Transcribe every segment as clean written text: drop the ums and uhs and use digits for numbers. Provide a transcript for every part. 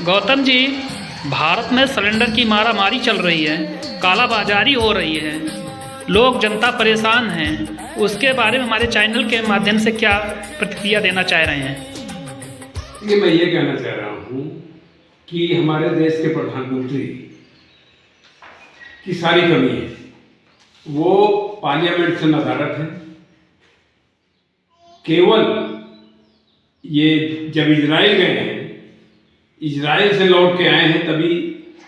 गौतम जी, भारत में सिलेंडर की मारामारी चल रही है, कालाबाजारी हो रही है, लोग जनता परेशान हैं। उसके बारे में हमारे चैनल के माध्यम से क्या प्रतिक्रिया देना चाह रहे हैं? ये मैं ये कहना चाह रहा हूँ कि हमारे देश के प्रधानमंत्री की सारी कमी है, वो पार्लियामेंट से नदारत है। केवल ये जब इजराइल गए हैं, इजराइल से लौट के आए हैं, तभी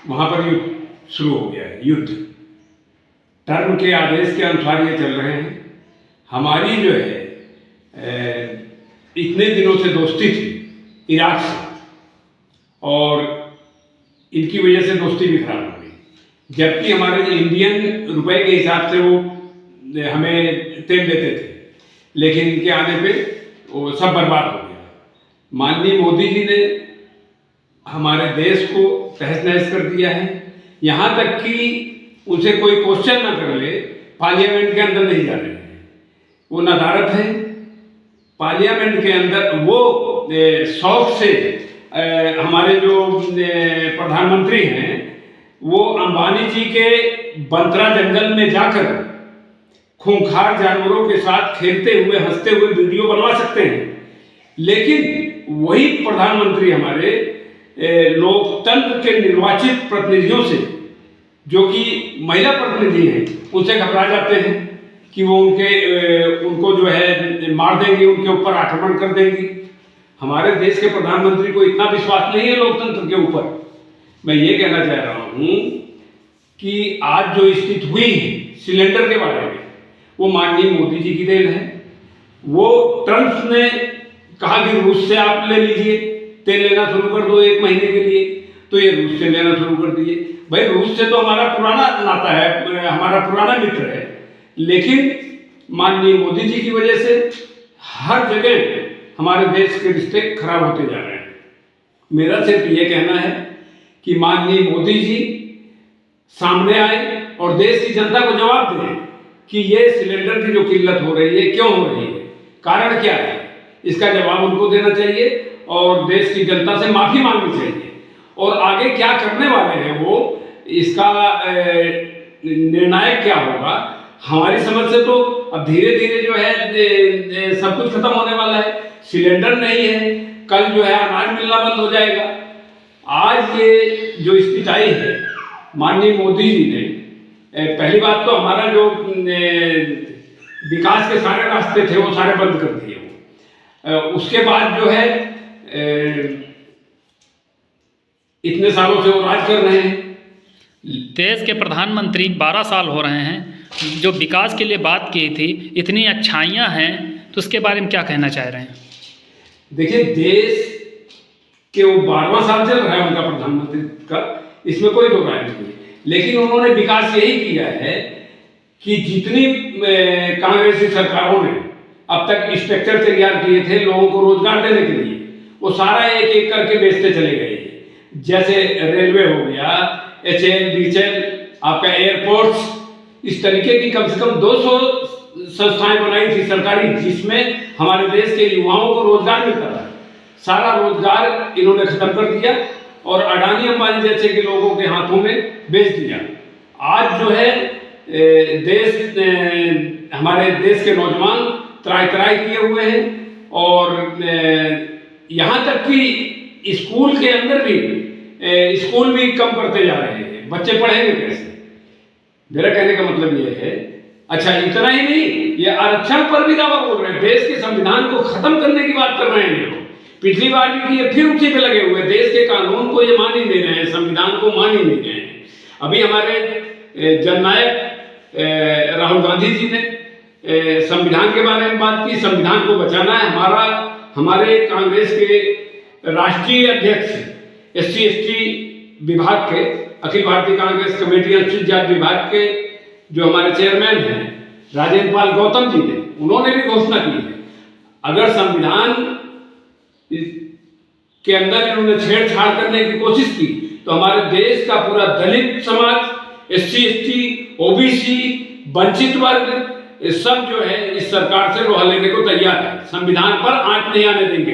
वहाँ पर युद्ध शुरू हो गया है। युद्ध टर्म के आदेश के अनुसार ये चल रहे हैं। हमारी जो है इतने दिनों से दोस्ती थी इराक से, और इनकी वजह से दोस्ती भी खराब हो गई। जबकि हमारे इंडियन रुपए के हिसाब से वो हमें तेल देते थे, लेकिन इनके आने पे वो सब बर्बाद हो गया। माननीय मोदी जी ने हमारे देश को तहस नहस कर दिया है। यहाँ तक कि उनसे कोई क्वेश्चन ना कर ले, पार्लियामेंट के अंदर नहीं जा रहे हैं। वो नदारत है। पार्लियामेंट के अंदर वो शौक से हमारे जो प्रधानमंत्री हैं, वो अंबानी जी के बंतरा जंगल में जाकर खूंखार जानवरों के साथ खेलते हुए हंसते हुए वीडियो बनवा सकते हैं। लेकिन वही प्रधानमंत्री हमारे लोकतंत्र के निर्वाचित प्रतिनिधियों से, जो कि महिला प्रतिनिधि हैं, उनसे घबरा जाते हैं कि वो उनको जो है मार देंगी, उनके ऊपर आक्रमण कर देंगी। हमारे देश के प्रधानमंत्री को इतना विश्वास नहीं है लोकतंत्र के ऊपर। मैं ये कहना चाह रहा हूँ कि आज जो स्थिति हुई है सिलेंडर के बारे में, वो माननीय मोदी जी की देन है। वो ट्रंप ने कहा कि रूस से आप ले लीजिए, तेल लेना शुरू कर दो 1 महीने के लिए, तो ये रूस से लेना शुरू कर दिए। भाई, रूस से तो हमारा पुराना नाता है, हमारा पुराना मित्र है, लेकिन माननीय मोदी जी की वजह से हर जगह हमारे देश के रिश्ते खराब होते जा रहे हैं। मेरा सिर्फ ये कहना है कि माननीय मोदी जी सामने आए और देश की जनता को जवाब दें कि ये सिलेंडर की जो किल्लत हो रही है, क्यों हो रही है, कारण क्या है, इसका जवाब उनको देना चाहिए और देश की जनता से माफी मांगनी चाहिए। और आगे क्या करने वाले हैं वो, इसका निर्णायक क्या होगा, हमारी समझ से तो अब धीरे धीरे जो है सब कुछ खत्म होने वाला है। सिलेंडर नहीं है, कल जो है अनाज मिलना बंद हो जाएगा। आज ये जो स्थिति आई है, माननीय मोदी जी ने पहली बात तो हमारा जो विकास के सारे रास्ते थे वो सारे बंद कर दिए। उसके बाद जो है इतने सालों से वो राज कर रहे हैं। देश के प्रधानमंत्री 12 साल हो रहे हैं, जो विकास के लिए बात की थी, इतनी अच्छाइयाँ हैं, तो उसके बारे में क्या कहना चाह रहे हैं? देखिए, देश के वो 12वां साल चल रहा है उनका प्रधानमंत्री का, इसमें कोई दो राय नहीं है। लेकिन उन्होंने विकास यही किया है कि जितनी कांग्रेसी सरकारों ने अब तक स्ट्रक्चर तैयार किए थे लोगों को रोजगार देने के लिए, वो सारा एक एक करके बेचते चले गए। जैसे रेलवे हो गया, HAL, BHEL, आपका एयरपोर्ट्स, इस तरीके की कम से कम 200 संस्थाएं बनाई थी सरकारी, जिसमें हमारे देश के युवाओं को रोजगार मिलता था। सारा रोजगार इन्होंने खत्म कर दिया और अडानी अंबानी जैसे के लोगों के हाथों में बेच दिया। आज जो है हमारे देश के नौजवान त्राय किए हुए हैं, और यहाँ तक कि स्कूल के अंदर भी स्कूल भी कम करते जा रहे हैं। बच्चे पढ़ेंगे कैसे? मेरा कहने का मतलब ये है। अच्छा, इतना ही नहीं, ये आरक्षण पर भी दावा बोल रहे हैं, देश के संविधान को खत्म करने की बात कर रहे हैं। पिछली बार भी किए, फिर उसी पे लगे हुए। देश के कानून को ये मान ही नहीं रहे हैं, संविधान को मान ही नहीं रहे हैं। अभी हमारे जननायक राहुल गांधी जी ने संविधान के बारे में बात की। संविधान को बचाना है। हमारे कांग्रेस के राष्ट्रीय अध्यक्ष SC/ST विभाग के, अखिल भारतीय कांग्रेस कमेटी अनुसूचित जाति विभाग के जो हमारे चेयरमैन हैं राजेंद्र पाल गौतम जी ने, उन्होंने भी घोषणा की है, अगर संविधान के अंदर इन्होंने छेड़छाड़ करने की कोशिश की तो हमारे देश का पूरा दलित समाज, SC/ST, OBC, वंचित वर्ग, सब जो है इस सरकार से लोहा लेने को तैयार है। संविधान पर आंच नहीं आने देंगे।